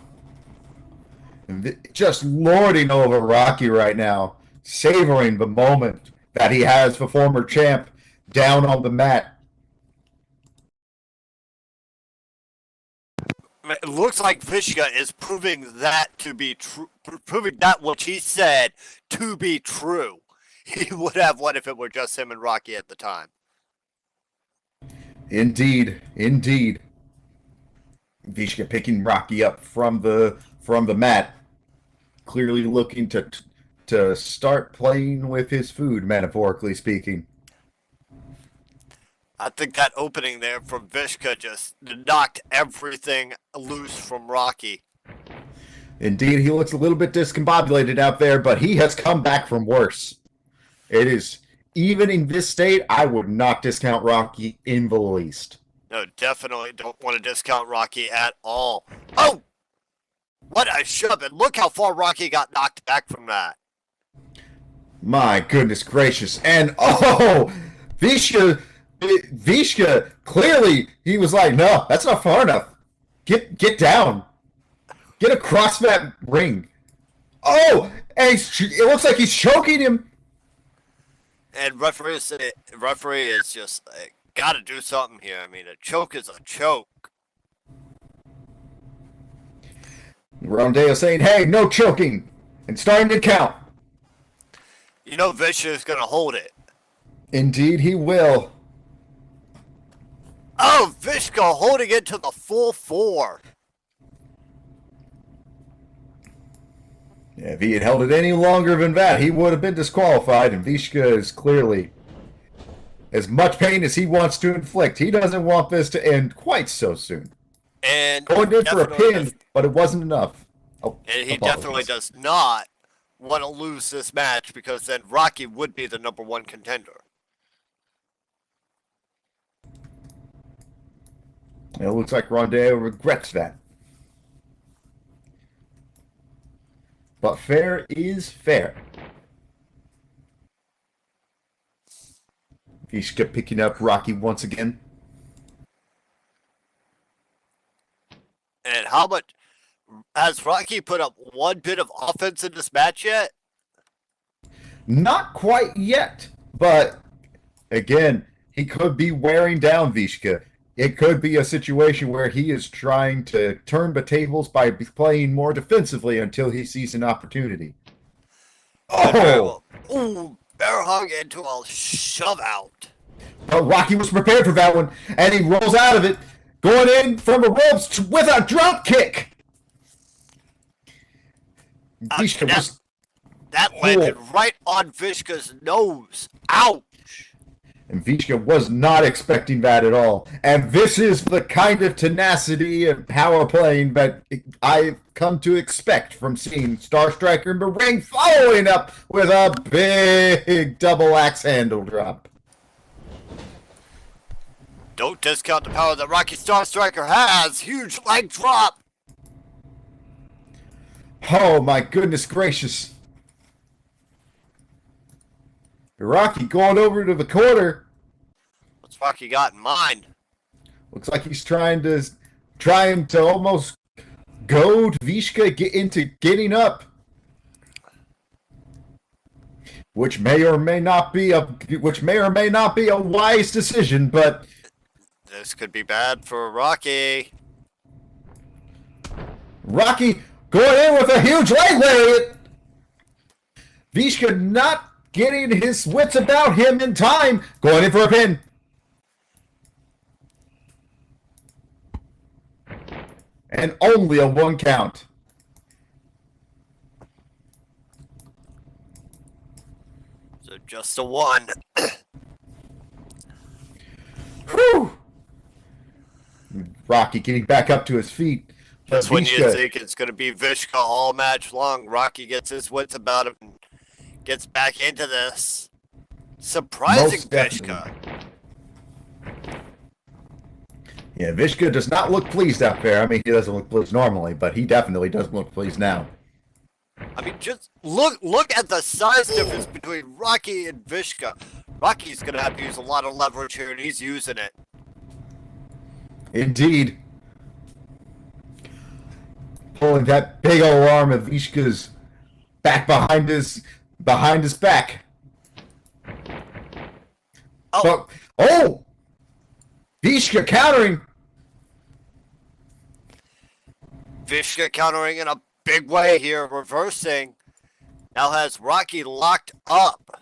Just lording over Rocky right now, savoring the moment that he has the former champ down on the mat. It looks like Vishka is proving that to be true, proving that what he said to be true. He would have won if it were just him and Rocky at the time. Indeed, indeed. Vishka picking Rocky up from the mat, clearly looking to start playing with his food, metaphorically speaking. I think that opening there from Vishka just knocked everything loose from Rocky. Indeed, he looks a little bit discombobulated out there, but he has come back from worse. It is, even in this state, I would not discount Rocky in the least. No, definitely don't want to discount Rocky at all. Oh! What a shove, and look how far Rocky got knocked back from that. My goodness gracious. And, oh! Vishka, clearly, he was like, no, that's not far enough. Get down. Get across that ring. Oh! And it looks like he's choking him. And referee is just like, gotta do something here. I mean, a choke is a choke. Rondeo saying, hey, no choking. And starting to count. You know Vishka is gonna hold it. Indeed, he will. Oh, Vishka holding it to the full 4. Yeah, if he had held it any longer than that, he would have been disqualified, and Vishka is clearly as much pain as he wants to inflict. He doesn't want this to end quite so soon. And Going in for a pin, but it wasn't enough. Oh, and he apologies. definitely does not want to lose this match because then Rocky would be the #1 contender. It looks like Rondeo regrets that. But fair is fair. Vishka picking up Rocky once again. And how much has Rocky put up one bit of offense in this match yet? Not quite yet, but again, he could be wearing down Vishka. It could be a situation where he is trying to turn the tables by playing more defensively until he sees an opportunity. Oh! Ooh, bear hung into a shove out. But Rocky was prepared for that one, and he rolls out of it, going in from the ropes with a drop kick. Vishka was... That landed right on Vishka's nose. Ouch! And Vishka was not expecting that at all. And this is the kind of tenacity and power playing that I've come to expect from seeing Star Striker in the ring, following up with a big double axe handle drop. Don't discount the power that Rocky Star Striker has. Huge leg drop. Oh my goodness gracious. Rocky going over to the corner. What's Rocky got in mind? Looks like he's trying to almost goad Vishka into getting up. Which may or may not be a wise decision, but This could be bad for Rocky. Rocky going in with a huge leg lariat. Vishka not getting his wits about him in time. Going in for a pin. And only a 1 count. So just a 1. Whew. Rocky getting back up to his feet. That's when you think it's going to be Vishka all match long. Rocky gets his wits about him and gets back into this. Surprising Vishka. Yeah, Vishka does not look pleased out there. I mean, he doesn't look pleased normally, but he definitely doesn't look pleased now. I mean, just look at the size difference between Rocky and Vishka. Rocky's gonna have to use a lot of leverage here, and he's using it. Indeed. Pulling that big old arm of Vishka's back behind his back. Oh, Oh! Vishka countering. Vishka countering in a big way here, reversing. Now has Rocky locked up.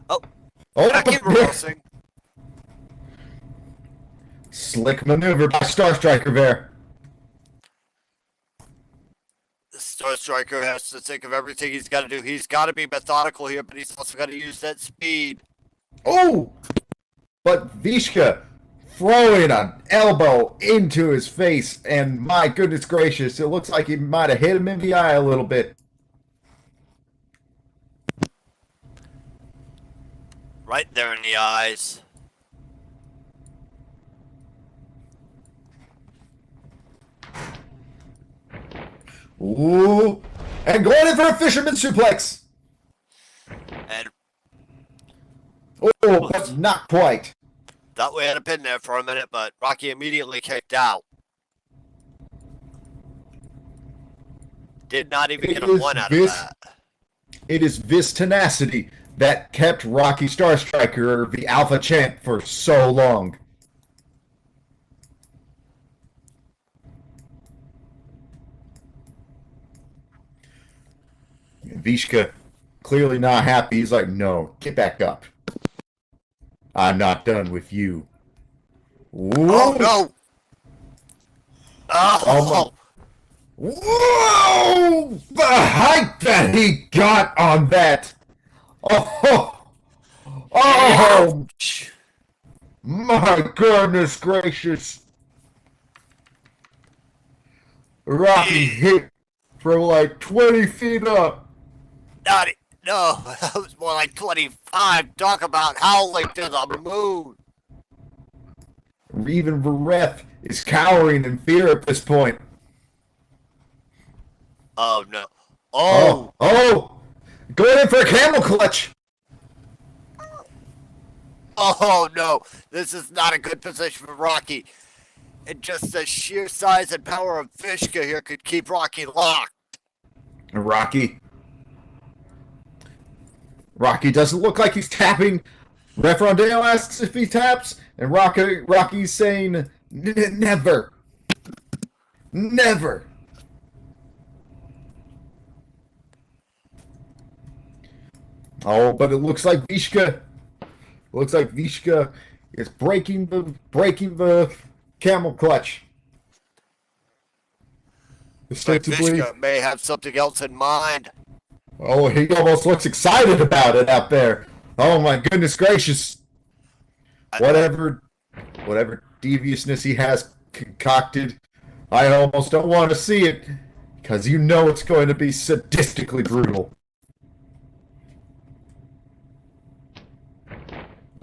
Oh, Rocky reversing. Slick maneuver by Star Striker there. The Star Striker has to think of everything he's got to do. He's got to be methodical here, but he's also got to use that speed. Oh! But Vishka throwing an elbow into his face, and my goodness gracious, it looks like he might have hit him in the eye a little bit. Right there in the eyes. Ooh! And going in for a fisherman suplex! And Oh, but not quite. thought we had a pin there for a minute, but Rocky immediately kicked out. Did not even get a one out of that. It is this tenacity that kept Rocky Star Striker the Alpha Champ for so long. Vishka clearly not happy. He's like, no, get back up. I'm not done with you. Ooh. Oh no! Oh! Whoa! The height that he got on that! Oh! Oh! Ouch. My goodness gracious! Rocky hit from like 20 feet up. No, that was more like 25. Talk about howling to the moon. Even the ref is cowering in fear at this point. Oh no. Oh! Oh! Going in for a camel clutch! Oh no! This is not a good position for Rocky. And just the sheer size and power of Vishka here could keep Rocky locked. Rocky doesn't look like he's tapping. Ref Rondale asks if he taps, and Rocky's saying, never. Never. Oh, but it looks like Vishka is breaking the camel clutch. But Ostensibly, Vishka may have something else in mind. oh, he almost looks excited about it out there. Oh my goodness gracious. Whatever deviousness he has concocted, I almost don't want to see it, because you know it's going to be sadistically brutal.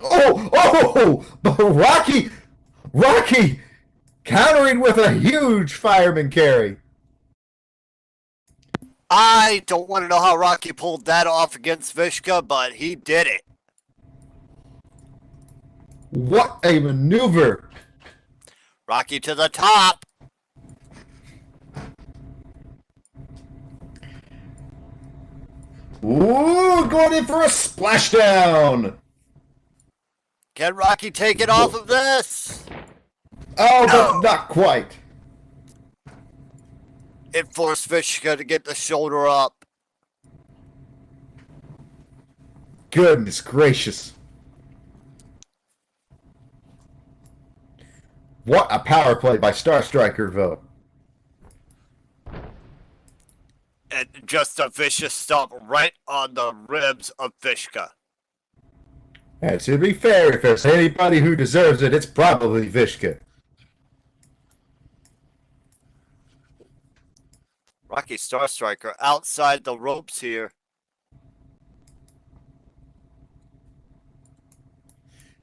Oh, but Rocky countering with a huge fireman carry. I don't want to know how Rocky pulled that off against Vishka, but he did it. What a maneuver. Rocky to the top. Ooh, going in for a splashdown. Can Rocky take it off of this? Oh, but No. not quite. It forced Vishka to get the shoulder up. Goodness gracious. What a power play by Star Striker, though. And just a vicious stomp right on the ribs of Vishka. And to be fair, if there's anybody who deserves it, it's probably Vishka. Rocky Star Striker outside the ropes here.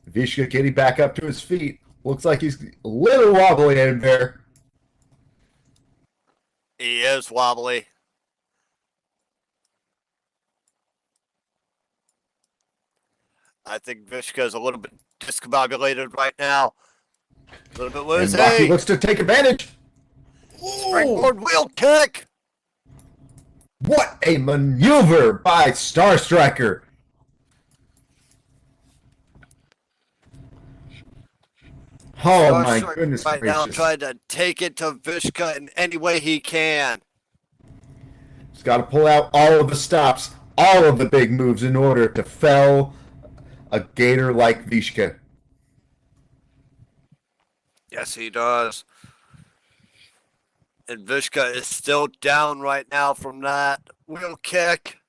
Vishka getting back up to his feet. Looks like he's a little wobbly in there. He is wobbly. I think Vishka is a little bit discombobulated right now. A little bit And woozy. Rocky looks to take advantage. Springboard wheel kick. What a maneuver by Star Striker. Oh Star my Striker goodness right now gracious. trying to take it to Vishka in any way he can. He's got to pull out all of the stops, all of the big moves in order to fell a gator like Vishka. Yes, he does. And Vishka is still down right now from that wheel kick.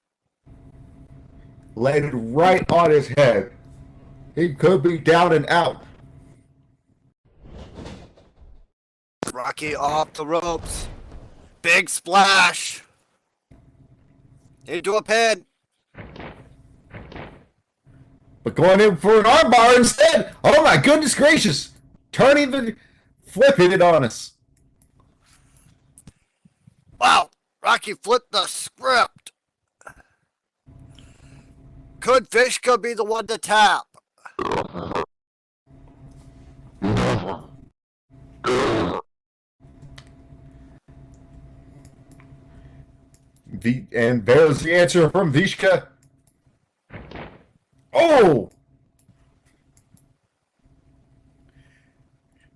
Landed right on his head. He could be down and out. Rocky off the ropes. Big splash. Into a pin. But going in for an armbar instead. Oh my goodness gracious. Flipping it on us. Wow. Rocky flipped the script. Could Vishka be the one to tap? And there's the answer from Vishka. Oh!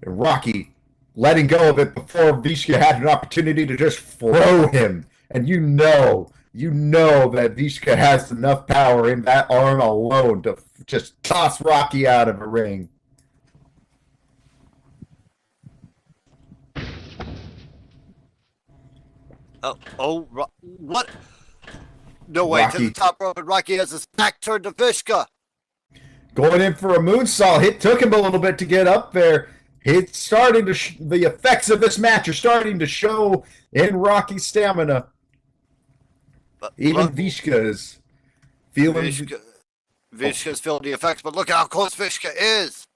And Rocky letting go of it before Vishka had an opportunity to just throw him. And you know that Vishka has enough power in that arm alone to just toss Rocky out of the ring. What? No way, to Rocky. the top rope, and Rocky has his back turned to Vishka. Going in for a moonsault. It took him a little bit to get up there. It's starting to the effects of this match are starting to show in Rocky's stamina. But Even look, Vishka is feeling. Vishka's feeling the effects, but look how close Vishka is.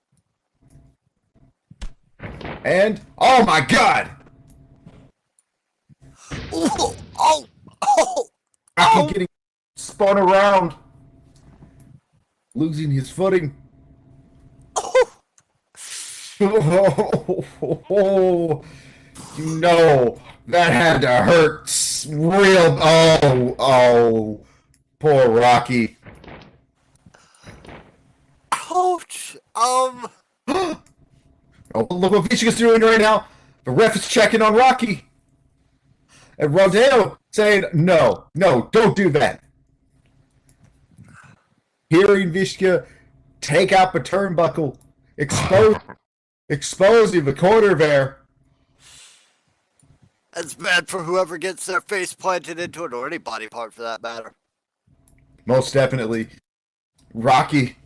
And oh my God! Ooh, oh, oh, Rocky oh. getting spun around, losing his footing. Oh, no, that had to hurt real. Oh, poor Rocky. Ouch. Oh, look what Vishka's doing right now. The ref is checking on Rocky. And Rodeo saying, no, don't do that. Hearing Vishka take out the turnbuckle, exposing the corner there. That's bad for whoever gets their face planted into it, or any body part for that matter. Most definitely. Rocky,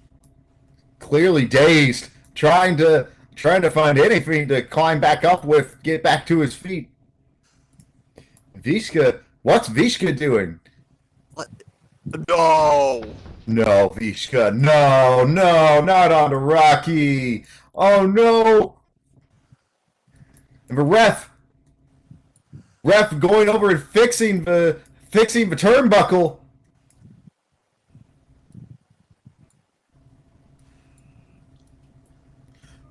clearly dazed, trying to find anything to climb back up with, get back to his feet. Vishka, what's Vishka doing? What? No. No, Vishka, no, not onto Rocky. Oh no! And the ref going over and fixing the turnbuckle.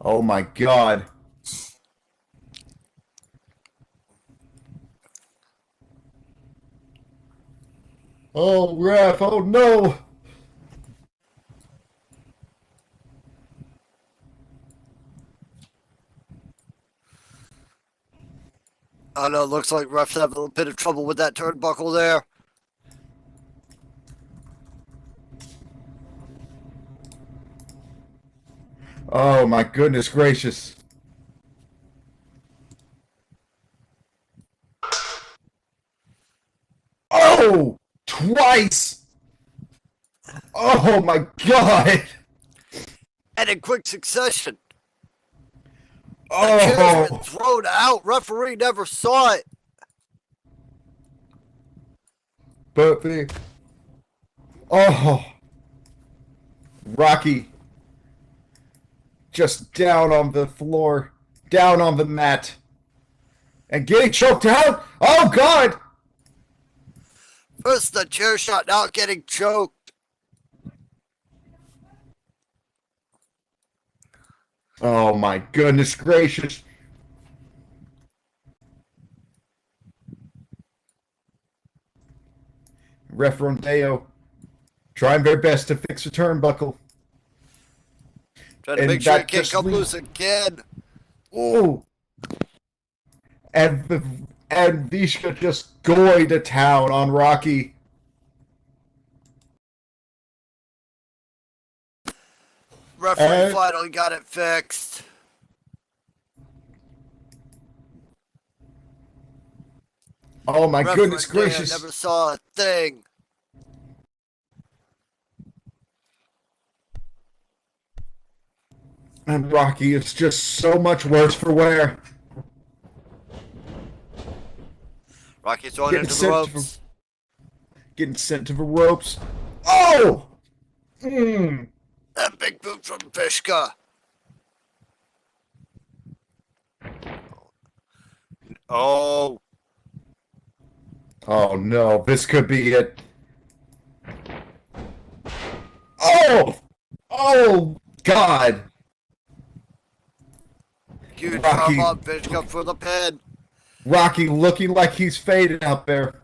Oh my God! Oh ref! Oh no! Oh no, looks like refs have a little bit of trouble with that turnbuckle there. Oh my goodness gracious! Oh! Twice! Oh my God! And in quick succession. The chair's been Oh! thrown out. Referee never saw it. But the... Oh! Rocky just down on the floor, down on the mat. And getting choked out? Oh, God! First the chair shot, now getting choked. Oh, my goodness gracious. Ref Rondeo trying their best to fix the turnbuckle. Trying to And make sure it that can't just come leaves- loose again. Oh! And Vishka just going to town on Rocky. Referee finally got it fixed. Oh my Referee goodness gracious. never saw a thing. And Rocky is just so much worse for wear. Rocky's thrown Getting into the sent ropes. Getting sent to the ropes. Oh! Mm. That big boot from Vishka. Oh, Oh no, this could be it. Oh! Oh God! huge Rocky. arm on Vishka for the pin. Rocky looking like he's faded out there.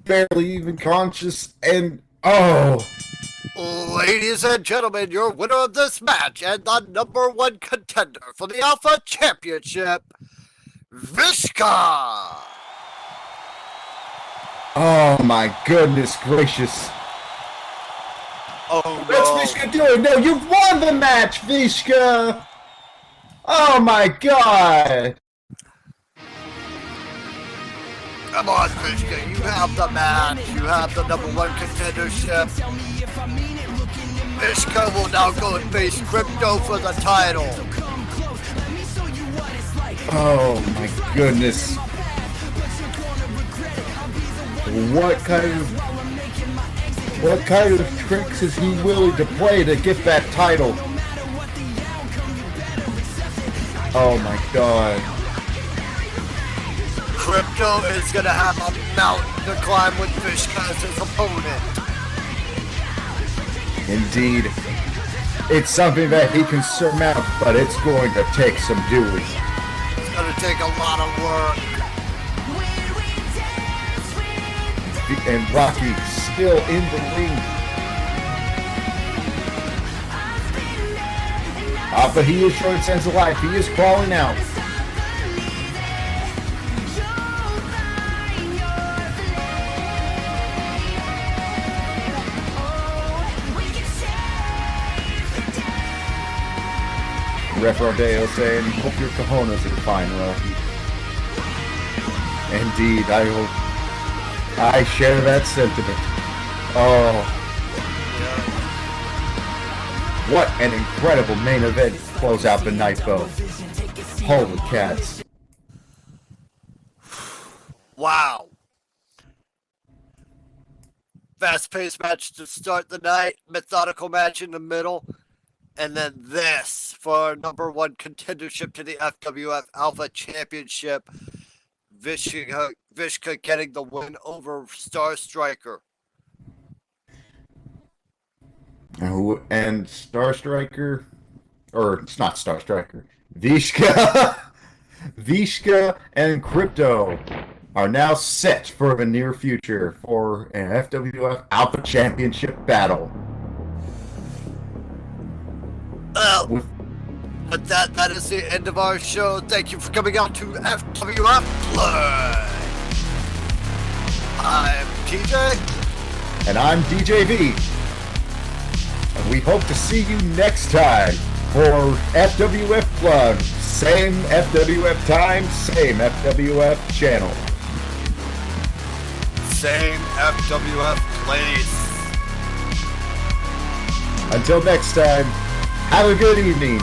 Barely even conscious and oh! Ladies and gentlemen, your winner of this match and the #1 contender for the Alpha Championship, Vishka. Oh my goodness gracious. Oh What's no. Vishka doing? No, you've won the match, Vishka! Oh my god! Come on, Vishka, you have the match. You have the #1 contendership. Vishka will now go and face Crypto for the title. Oh my goodness. What kind of tricks is he willing to play to get that title? Oh my god. Crypto is gonna have a mountain to climb with Vishka as his opponent. Indeed. It's something that he can surmount, but it's going to take some doing. It's gonna take a lot of work. And Rocky still in the ring. But he is showing sense of life. He is crawling out. Ref Rodeo saying, hope your cojones are fine, Rocky. Indeed, I share that sentiment. Oh. What an incredible main event to close out the night, though. Holy cats. Wow. Fast-paced match to start the night, methodical match in the middle, and then this for our #1 contendership to the FWF Alpha Championship. Vishka getting the win over Star Striker. And Star Striker, or it's not Star Striker, Vishka, Vishka and Crypto are now set for the near future for an FWF Alpha Championship battle. Well, but that is the end of our show. Thank you for coming out to FWF Blood. I'm TJ. And I'm DJV. And we hope to see you next time for FWF Blood. Same FWF time, same FWF channel. Same FWF place. Until next time, have a good evening.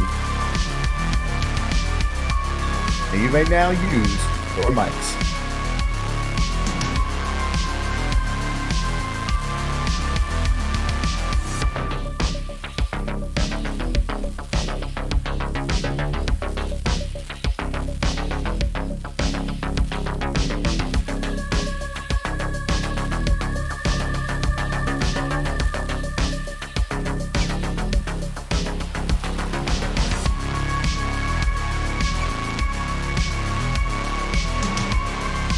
And you may now use your mics.